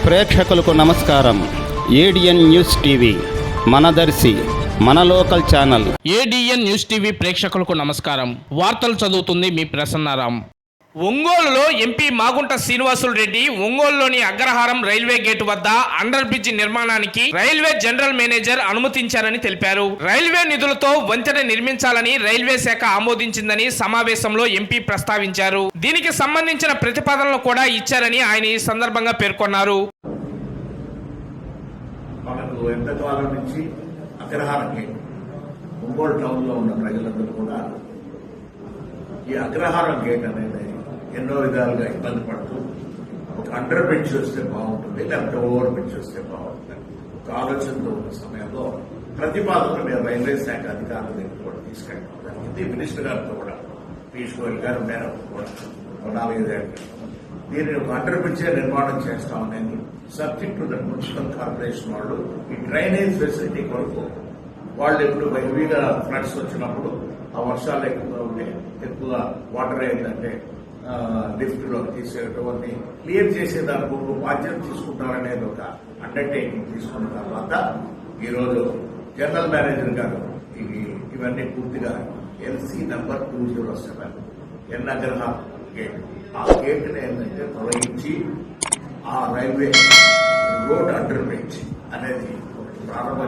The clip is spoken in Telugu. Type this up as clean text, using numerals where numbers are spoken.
ప్రేక్షకులకు నమస్కారం. ఏడిఎన్ న్యూస్ టీవీ మనదర్శి మన local channel. ADN news TV ప్రేక్షకులకు నమస్కారం. వార్తలు చదువుతుంది మీ ప్రసన్నారాం. ఒంగోలులో ఎంపీ మాగుంట శ్రీనివాసులు రెడ్డి ఒంగోలులోని అగ్రహారం రైల్వే గేటు వద్ద అండర్ బ్రిడ్జ్ నిర్మాణానికి రైల్వే జనరల్ మేనేజర్ అనుమతించారని తెలిపారు. రైల్వే నిధులతో వంతెన నిర్మించాలని రైల్వే శాఖ ఆమోదించిందని సమావేశంలో ఎంపీ ప్రస్తావించారు. దీనికి సంబంధించిన ప్రతిపాదనలు కూడా ఇచ్చారని ఆయన ఈ సందర్భంగా పేర్కొన్నారు. మనకు ఎంతకాలం నుంచి అగ్రహారం గేట్ ఒంగోలు టౌన్ లో ఉన్న ప్రజలందరూ కూడా ఈ అగ్రహారం గేట్ అనేది ఎన్నో విధాలుగా ఇబ్బంది పడుతూ ఒక అండర్ బ్రిడ్జ్ వస్తే బాగుంటుంది, లేకపోతే ఓవర్ బ్రిడ్జ్ వస్తే బాగుంటుంది ఒక ఆలోచనతో ఉన్న సమయంలో ప్రతిపాదనలు మేము రైల్వే శాఖ అధికారుల దగ్గర కూడా తీసుకెళ్ళడం జరిగింది. మినిస్టర్ గారితో కూడా పీయూష్ గోయల్ గారు మేరకు కూడా 4-5 ఏళ్ళు దీనిని ఒక అండర్ బ్రిడ్జే నిర్మాణం చేస్తామని subject to the municipal corporation వాళ్ళు ఈ డ్రైనేజ్ ఫెసిలిటీ కొరకు వాళ్ళు ఎప్పుడు హెవీగా ఫ్లడ్స్ వచ్చినప్పుడు ఆ వర్షాలు ఎక్కువగా ఉంటే ఎక్కువ వాటర్ అయిందంటే లిఫ్ట్ లో తీసేటువంటి క్లియర్ చేసేదానికి ఒక బాధ్యత తీసుకుంటారనేది ఒక అండర్టేకింగ్ తీసుకున్న తర్వాత ఈరోజు జనరల్ మేనేజర్ గారు ఇవన్నీ పూర్తిగా ఎల్సీ నంబర్ 207 ఎన్ అగ్రహారం గేట్ ఆ గేట్ ఏంటంటే తొలగించి ఆ రైల్వే రోడ్ అండర్ బ్రిడ్జ్ అనేది ప్రారంభం